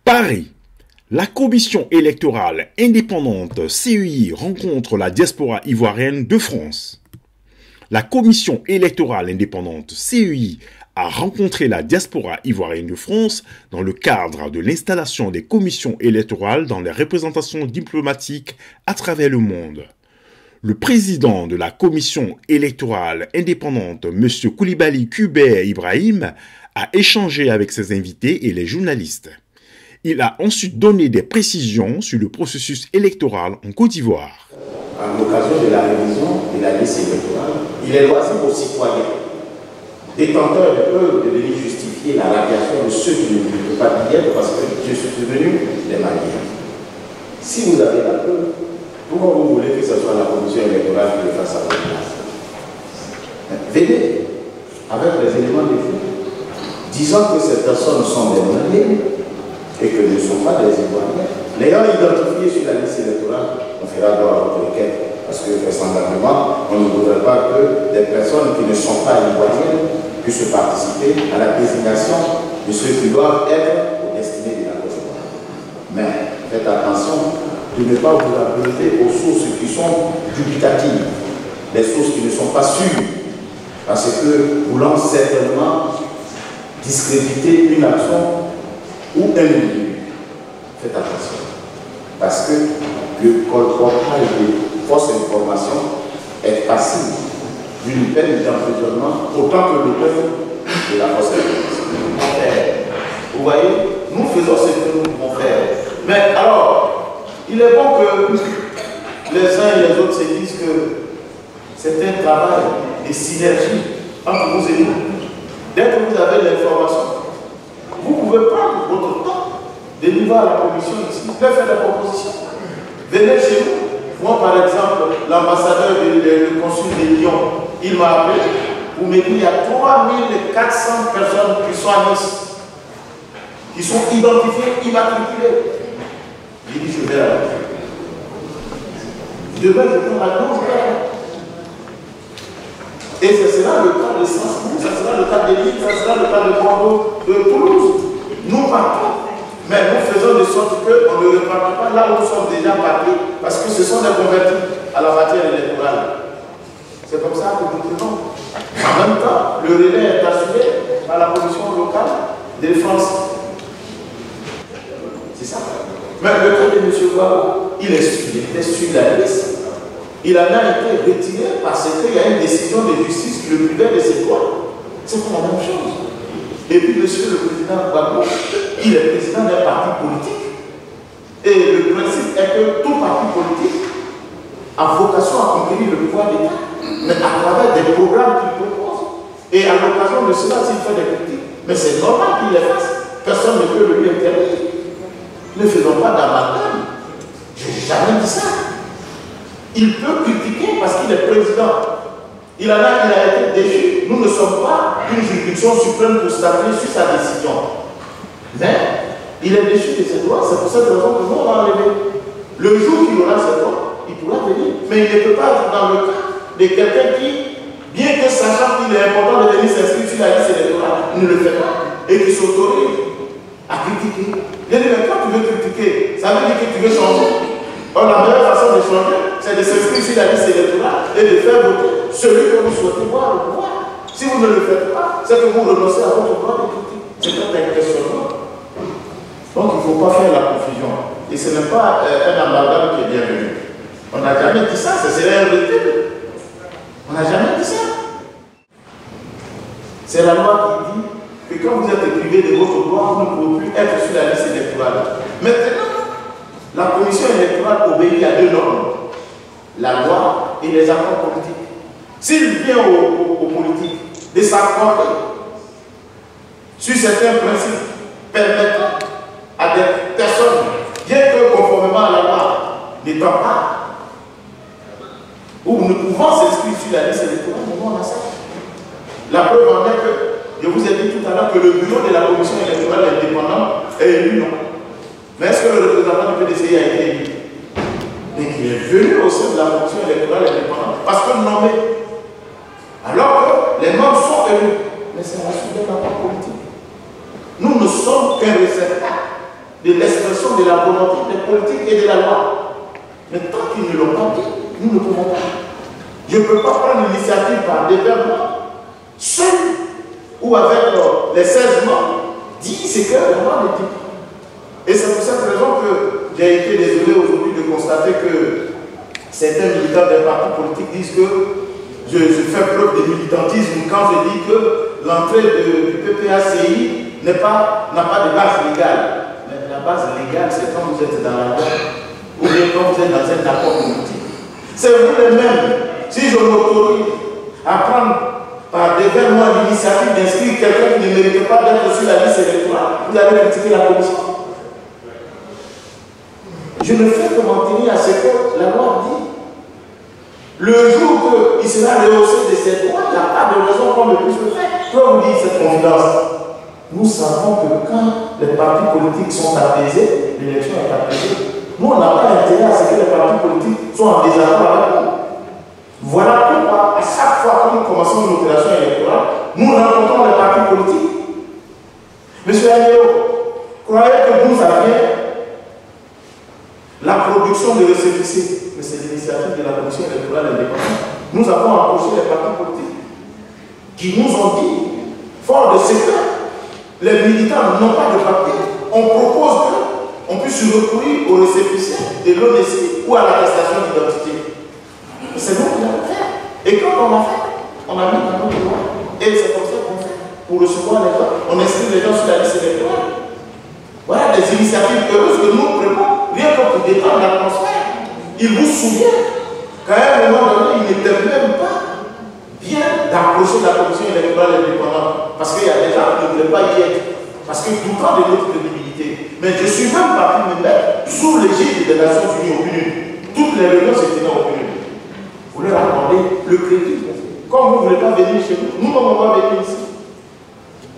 Paris. La commission électorale indépendante CEI rencontre la diaspora ivoirienne de France. La commission électorale indépendante CEI a rencontré la diaspora ivoirienne de France dans le cadre de l'installation des commissions électorales dans les représentations diplomatiques à travers le monde. Le président de la commission électorale indépendante, M. Koulibaly Kubert Ibrahim, a échangé avec ses invités et les journalistes. Il a ensuite donné des précisions sur le processus électoral en Côte d'Ivoire. À l'occasion de la révision de la liste électorale, il est loisible aux citoyens, détenteurs de peuple, de venir justifier la radiation de ceux qui ne peuvent pas dire parce que je suis devenu des Maliens. Si vous avez la preuve, pourquoi vous voulez que ce soit la commission électorale qui le fasse à votre place? Venez avec les éléments de fait, disant que ces personnes sont des Maliens et que ne sont pas des Ivoiriens. L'ayant identifié sur la liste électorale, on fera droit à votre requête. Parce que, vraisemblablement, on ne voudrait pas que des personnes qui ne sont pas ivoiriennes puissent participer à la désignation de ceux qui doivent être aux destinées de la Côte d'Ivoire. Mais faites attention de ne pas vous abreuver aux sources qui sont dubitatives, les sources qui ne sont pas sûres, parce que voulant certainement discréditer une action ou un individu. Faites attention. Parce que le colportage de fausses informations est passible d'une peine d'emprisonnement autant que l'auteur de la fausse information. Vous voyez, nous faisons ce que nous pouvons faire. Mais alors, il est bon que les uns et les autres se disent que c'est un travail de synergie entre vous et nous. Dès que vous avez l'information, vous pouvez prendre votre temps de venir à la commission ici, faire des propositions. Venez chez nous. Moi, par exemple, l'ambassadeur, le consul de Lyon, il m'a appelé pour me dire qu'il y a 3400 personnes qui sont à Nice, qui sont identifiées, immatriculées. J'ai dit, je vais là. Demain, je prends la douche. Et ce sera le cas de Saint-Cloud, ce sera le cas de Lille, ce sera le cas de Bordeaux, de Toulouse. Nous partons, mais nous faisons de sorte qu'on ne reparte pas là où nous sommes déjà partis, parce que ce sont des convertis à la matière électorale. C'est comme ça que nous faisons. En même temps, le relais est assuré par la commission locale de France. C'est ça. Mais le cas de M. Guaro, il était sur la liste. Il en a été retiré parce qu'il y a une décision de justice qui le privait de ses droits. C'est pas la même chose. Et puis, monsieur le président Gbagbo, il est président d'un parti politique. Et le principe est que tout parti politique a vocation à conquérir le pouvoir d'État, mais à travers des programmes qu'il propose. Et à l'occasion de cela, s'il fait des critiques, mais c'est normal qu'il les fasse. Personne ne peut le lui interdire. Ne faisons pas d'amalgame. Je n'ai jamais dit ça. Il peut critiquer parce qu'il est président. Il a été déchu. Nous ne sommes pas une juridiction suprême pour statuer sur sa décision. Mais il est déchu de ses droits. C'est pour cette raison que nous on l'a enlevé. Le jour qu'il aura ses droits, il pourra venir. Mais il ne peut pas être dans le cas de quelqu'un qui, bien que sachant qu'il est important de venir s'inscrire sur la liste électorale, ne le fait pas et qui s'autorise à critiquer. Il dit, mais quand tu veux critiquer, ça veut dire que tu veux changer. Or, la meilleure façon de changer, c'est de s'inscrire sur la liste électorale et de faire voter celui que vous souhaitez voir au pouvoir. Si vous ne le faites pas, c'est que vous renoncez à votre droit de critique. C'est un questionnement. Donc, il ne faut pas faire la confusion. Et ce n'est pas un amalgame qui est bienvenu. On n'a jamais dit ça, ça serait un recul. On n'a jamais dit ça. C'est la loi qui dit que quand vous êtes privé de votre droit, vous ne pouvez plus être sur la liste électorale. Maintenant, la commission électorale obéit à deux normes, la loi et les accords politiques. S'il vient aux politiques de s'accorder sur certains principes permettant à des personnes, bien que conformément à la loi, n'étant pas, ou nous pouvons s'inscrire sur la liste électorale, on a ça. La preuve en est que, je vous ai dit tout à l'heure que le bureau de la commission électorale indépendante est élu, non? Mais est-ce que le représentant du PDCI a été élu? Mais qui est venu au sein de la commission électorale indépendante parce que nommé. Alors que les membres sont élus. Mais c'est la suite d'un accord politique. Nous ne sommes qu'un réceptacle de l'expression de la volonté des politiques et de la loi. Mais tant qu'ils ne l'ont pas dit, nous ne pouvons pas. Je ne peux pas prendre l'initiative par des verbes seul ou avec les 16 membres, dit ce que la loi ne dit pas. Et c'est pour cette raison que j'ai été désolé aujourd'hui de constater que certains militants des partis politiques disent que je fais preuve de militantisme quand je dis que l'entrée du PPACI n'a pas de base légale. Mais la base légale, c'est quand vous êtes dans la loi ou bien quand vous êtes dans un accord politique. C'est vous les mêmes. Si je m'autorise à prendre par des versements l'initiative d'inscrire quelqu'un qui ne mérite pas d'être sur la liste électorale, vous allez critiquer la commission. Je ne fais que m'en tenir à ce que la loi dit. Le jour qu'il sera rehaussé de ses droits, il n'y a pas de raison qu'on ne puisse le faire. Je vous dire cette confidence. Nous savons que quand les partis politiques sont apaisés, l'élection est apaisée. Nous, on n'a pas intérêt à ce que les partis politiques soient en désaccord avec nous. Voilà pourquoi, à chaque fois que nous commençons une opération électorale, nous rencontrons les partis politiques. Monsieur Agneau, croyez que nous avions la production de récépissés, mais c'est l'initiative de la commission électorale indépendante. Nous avons approché les partis politiques qui nous ont dit, fort de ce que les militants n'ont pas de papier, on propose qu'on puisse recourir au récépissé de l'ONESI ou à l'attestation d'identité. C'est nous qui l'avons fait. Et quand on l'a fait, on a mis dans notre loi. Et c'est comme ça qu'on fait. Pour recevoir les gens, on inscrit les gens sur la liste électorale. Voilà des initiatives heureuses que nous prenons, rien que pour détendre l'atmosphère. Il vous souvient qu'à un moment donné, il n'était même pas bien d'approcher la commission électorale indépendante. Parce qu'il y a des gens qui ne voulaient pas y être. Parce que tout temps de notre crédibilité. Mais je suis même parti me mettre sous l'égide des Nations Unies au PNUD. Toutes les réunions se tenaient au PNUD. Vous leur accordez le crédit. Comme vous ne voulez pas venir chez nous, nous, on va venir ici.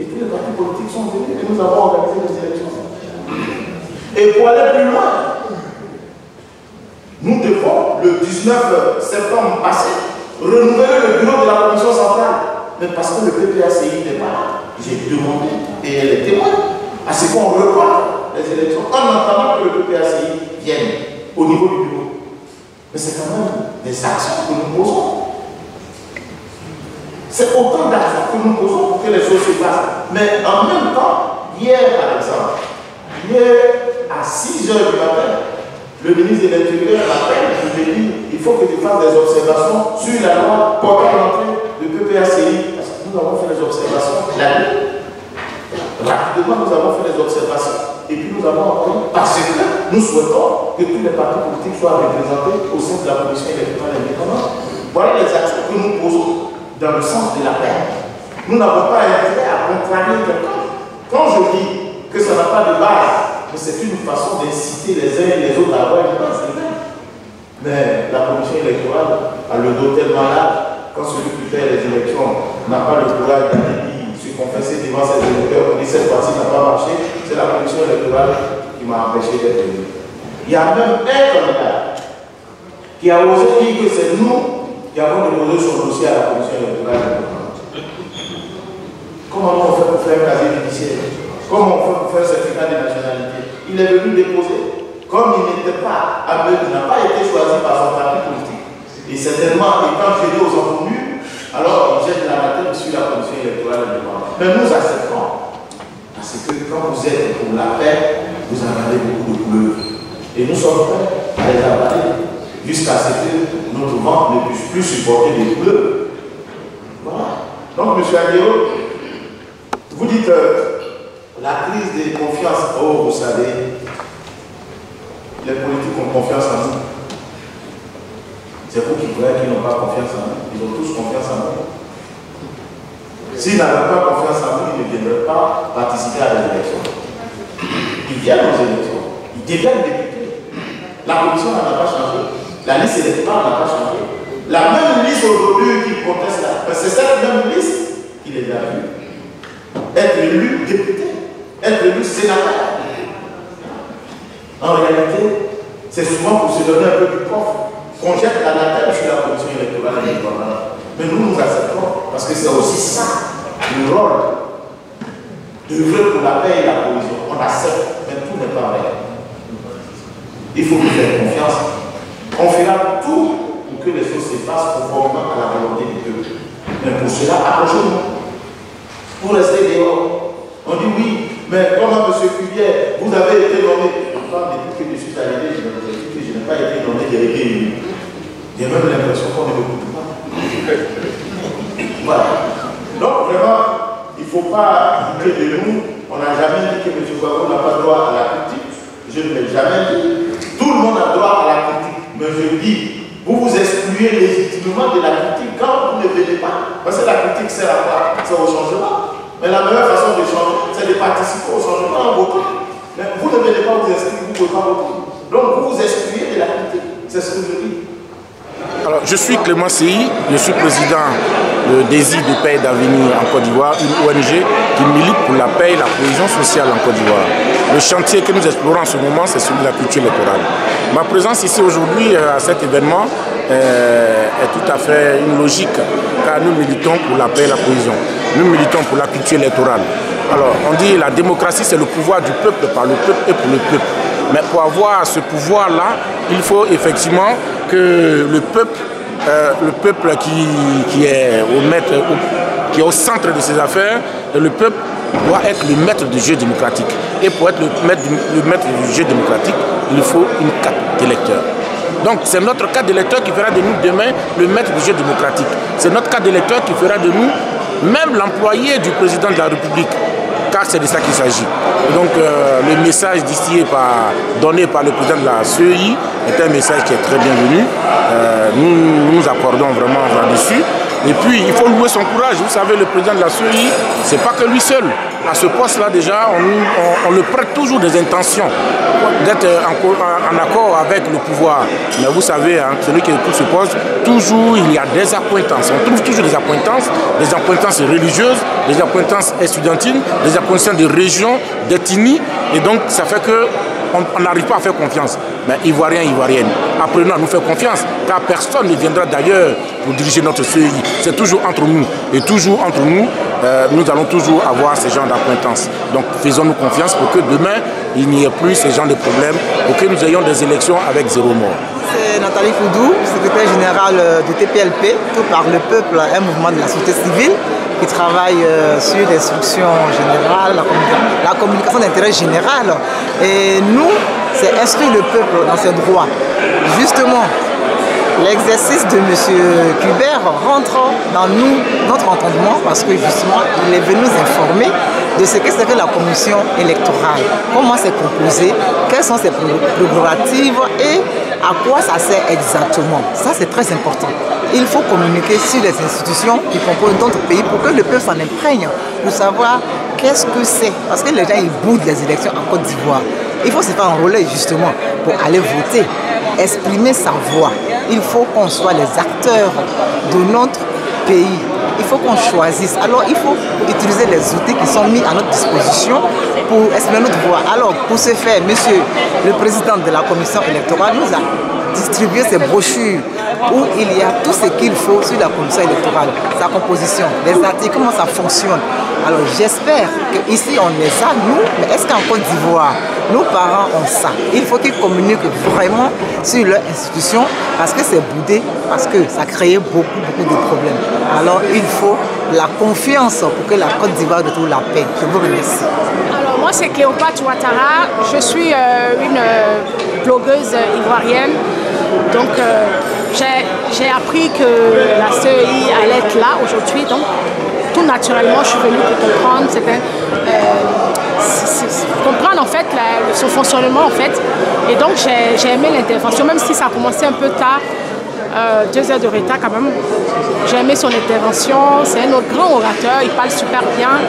Et tous les partis politiques sont venus et nous avons organisé les élections. Et pour aller plus loin, nous devons, le 19 septembre passé, renouveler le bureau de la commission centrale. Mais parce que le PPACI n'est pas là, j'ai demandé, et elle est témoin, à ce qu'on revoie les élections en attendant que le PPACI vienne au niveau du bureau. Mais c'est quand même des actions que nous posons. C'est autant d'actions que nous posons pour que les choses se passent. Mais en même temps, hier par exemple, à 6 h du matin, le ministre de l'Intérieur m'appelle et me dit il faut que tu fasses des observations sur la loi portant l'entrée du PPACI. Parce que nous avons fait des observations la nuit. Rapidement, nous avons fait des observations. Et puis nous avons appris parce que nous souhaitons que tous les partis politiques soient représentés au sein de la commission électorale indépendante. Voilà les actions que nous posons dans le sens de la paix. Nous n'avons pas intérêt à contrarier quelqu'un. Quand je dis que ça n'a pas de base, c'est une façon d'inciter les uns et les autres à avoir une base. Mais la commission électorale a le dos tellement large, quand celui qui fait les élections n'a pas le courage d'aller se confesser devant ses électeurs, on dit cette fois-ci n'a pas marché, c'est la commission électorale qui m'a empêché d'être élu. Il y a même un candidat qui a osé dire que c'est nous qui avons déposé son dossier à la commission électorale. Comment on fait pour faire un casier judiciaire? Comment on fait pour faire un certificat de nationalité? Il est venu déposer. Comme il n'était pas aveugle, il n'a pas été choisi par son parti politique. Et certainement, étant gêné aux inconnus, alors il jette la matin sur la commission électorale indépendante. Mais nous acceptons. Parce que quand vous êtes pour la paix, vous avalez beaucoup de couleurs. Et nous sommes prêts à les avaler jusqu'à ce que notre ventre ne puisse plus supporter des couleurs. Voilà. Donc, M. Aguero, vous dites la crise de confiance. Oh, vous savez, les politiques ont confiance en nous. C'est vous qui croyez qu'ils n'ont pas confiance en nous. Ils ont tous confiance en nous. S'ils n'avaient pas confiance en nous, ils ne viendraient pas participer à des élections. Ils viennent aux élections. Ils deviennent députés. La commission n'a pas changé. La liste électorale n'a pas changé. La même liste aujourd'hui qui conteste là, c'est cette même liste qui les a vus être élu député, être élu sénateur. En réalité, c'est souvent pour se donner un peu du coffre qu'on jette l'anathème sur la commission électorale indépendante. Mais nous, nous acceptons, parce que c'est aussi ça, le rôle d'œuvrer pour la paix et la cohésion. On accepte. Mais tout n'est pas vrai. Il faut nous faire confiance. On fera tout pour que les choses se passent conformément à la volonté du peuple. Mais pour cela, approchez-nous. Pour rester dehors. On dit oui, mais comment M. Cuvier, vous avez été nommé. Je parle depuis que je suis arrivé, je n'ai pas été nommé délégué élu. J'ai même l'impression qu'on ne m'écoute pas. Voilà. Donc vraiment, il ne faut pas dire de nous, on n'a jamais dit que M. Gbagbo n'a pas droit à la critique. Je ne l'ai jamais dit. Tout le monde a droit à la critique. Mais je dis, vous vous excluez légitimement de la critique quand vous ne venez pas. Parce que la critique sert à quoi? C'est au changement. Mais la meilleure façon de changer, c'est de participer au changement en votant. Mais vous ne venez pas vous inscrire, vous ne pouvez pas voter. Donc vous vous excluez de la critique. C'est ce que je dis. Alors, je suis Clément Seyi, je suis président de Désir de paix et d'avenir en Côte d'Ivoire, une ONG qui milite pour la paix et la cohésion sociale en Côte d'Ivoire. Le chantier que nous explorons en ce moment, c'est celui de la culture électorale. Ma présence ici aujourd'hui à cet événement est tout à fait une logique, car nous militons pour la paix et la cohésion. Nous militons pour la culture électorale. Alors, on dit la démocratie, c'est le pouvoir du peuple par le peuple et pour le peuple. Mais pour avoir ce pouvoir-là, il faut effectivement que le peuple qui est au centre de ses affaires, le peuple doit être le maître du jeu démocratique. Et pour être le maître du jeu démocratique, il faut une carte d'électeur. Donc c'est notre carte d'électeur qui fera de nous demain le maître du jeu démocratique. C'est notre carte d'électeur qui fera de nous même l'employé du président de la République. Car c'est de ça qu'il s'agit. Donc le message donné par le président de la CEI est un message qui est très bienvenu. Nous nous accordons vraiment là-dessus. Et puis il faut louer son courage. Vous savez, le président de la CEI, c'est pas que lui seul. À ce poste-là déjà, on le prête toujours des intentions d'être en accord avec le pouvoir. Mais vous savez, hein, celui qui occupe ce poste, toujours il y a des accointances. On trouve toujours des accointances religieuses, des accointances estudiantines, des accointances de régions, d'ethnie. Et donc ça fait que on n'arrive pas à faire confiance. Mais Ivoiriens, Ivoiriennes, apprenons à nous faire confiance, car personne ne viendra d'ailleurs pour diriger notre CEI. C'est toujours entre nous. Et toujours entre nous, nous allons toujours avoir ce genre d'acquaintance. Donc faisons-nous confiance pour que demain, il n'y ait plus ce genre de problème, pour que nous ayons des élections avec 0 mort. C'est Nathalie Foudou, secrétaire générale du TPLP, Tout par le peuple, un mouvement de la société civile qui travaille sur l'instruction générale, la communication d'intérêt général. Et nous, c'est instruire le peuple dans ses droits. Justement, l'exercice de M. Kubert rentre dans notre entendement parce que justement, il est venu nous informer de ce que c'est que la commission électorale, comment c'est composé, quelles sont ses prérogatives et à quoi ça sert exactement. Ça, c'est très important. Il faut communiquer sur les institutions qui composent notre pays pour que le peuple s'en imprègne, pour savoir qu'est-ce que c'est. Parce que les gens, ils boudent les élections en Côte d'Ivoire. Il faut se faire enrôler justement pour aller voter, exprimer sa voix. Il faut qu'on soit les acteurs de notre pays. Il faut qu'on choisisse. Alors, il faut utiliser les outils qui sont mis à notre disposition pour exprimer notre voix. Alors, pour ce faire, monsieur le président de la commission électorale nous a distribué ces brochures où il y a tout ce qu'il faut sur la commission électorale, sa composition, les articles, comment ça fonctionne. Alors, j'espère qu'ici, on les a, nous, mais est-ce qu'en Côte d'Ivoire, nos parents ont ça? Il faut qu'ils communiquent vraiment sur leur institution parce que c'est boudé, parce que ça crée beaucoup de problèmes. Alors, il faut la confiance pour que la Côte d'Ivoire retrouve la paix. Je vous remercie. Alors, moi, c'est Cléopâtre Ouattara. Je suis une blogueuse ivoirienne. Donc, j'ai appris que la CEI allait être là aujourd'hui. Donc, tout naturellement, je suis venue pour comprendre, comprendre en fait son fonctionnement en fait. Et donc j'ai aimé l'intervention, même si ça a commencé un peu tard, 2 heures de retard quand même. J'ai aimé son intervention, c'est un autre grand orateur, il parle super bien,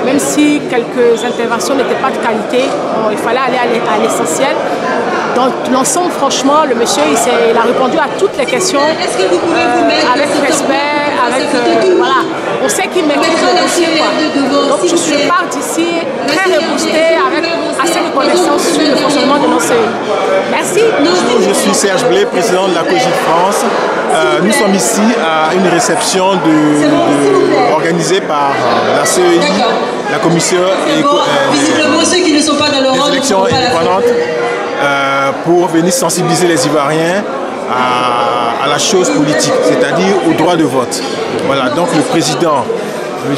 même si quelques interventions n'étaient pas de qualité, il fallait aller à l'essentiel. Dans l'ensemble, franchement, le monsieur, il a répondu à toutes les questions avec respect, avec voilà. On sait qu'il maîtrise le dossier, quoi. Donc je pars d'ici très reboostée, avec assez de connaissances sur le fonctionnement de nos CEI. Merci. Bonjour, je suis Serge Blé, président de la COGIT France. Nous sommes ici à une réception organisée par la CEI la commission ceux qui ne sont pas dans le des élections indépendantes pour venir sensibiliser les Ivoiriens à la chose politique, c'est-à-dire au droit de vote. Voilà, donc le président, M.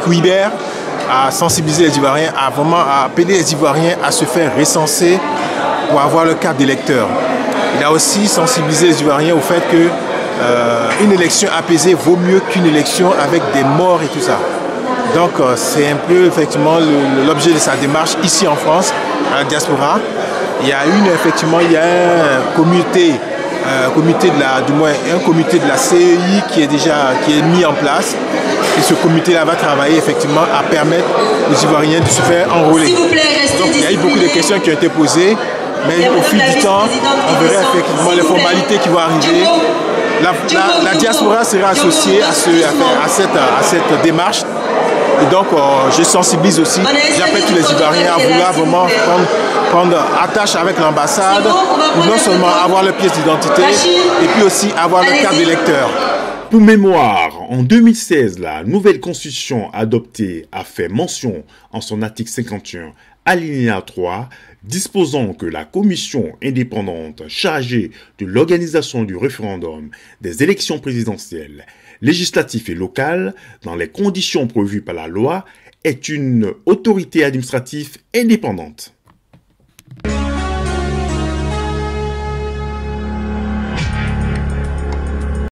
Couibert, a sensibilisé les Ivoiriens, a vraiment appelé les Ivoiriens à se faire recenser pour avoir le carte d'électeur. Il a aussi sensibilisé les Ivoiriens au fait que une élection apaisée vaut mieux qu'une élection avec des morts et tout ça. Donc c'est un peu effectivement l'objet de sa démarche ici en France, à la diaspora. Il y a un comité de la CEI qui est mis en place. Et ce comité-là va travailler effectivement à permettre aux Ivoiriens de se faire enrôler. Donc il y a eu beaucoup de questions qui ont été posées, mais au fil du temps, on verra effectivement les formalités qui vont arriver. La diaspora sera associée à cette démarche. Et donc, je sensibilise aussi, j'appelle tous les Ivoiriens à vouloir vraiment prendre attache avec l'ambassade, pour non seulement avoir leur pièce d'identité, et puis aussi avoir leur carte d'électeur. Pour mémoire, en 2016, la nouvelle constitution adoptée a fait mention en son article 51, alinéa 3, disposant que la commission indépendante chargée de l'organisation du référendum des élections présidentielles, législatives et locales, dans les conditions prévues par la loi, est une autorité administrative indépendante.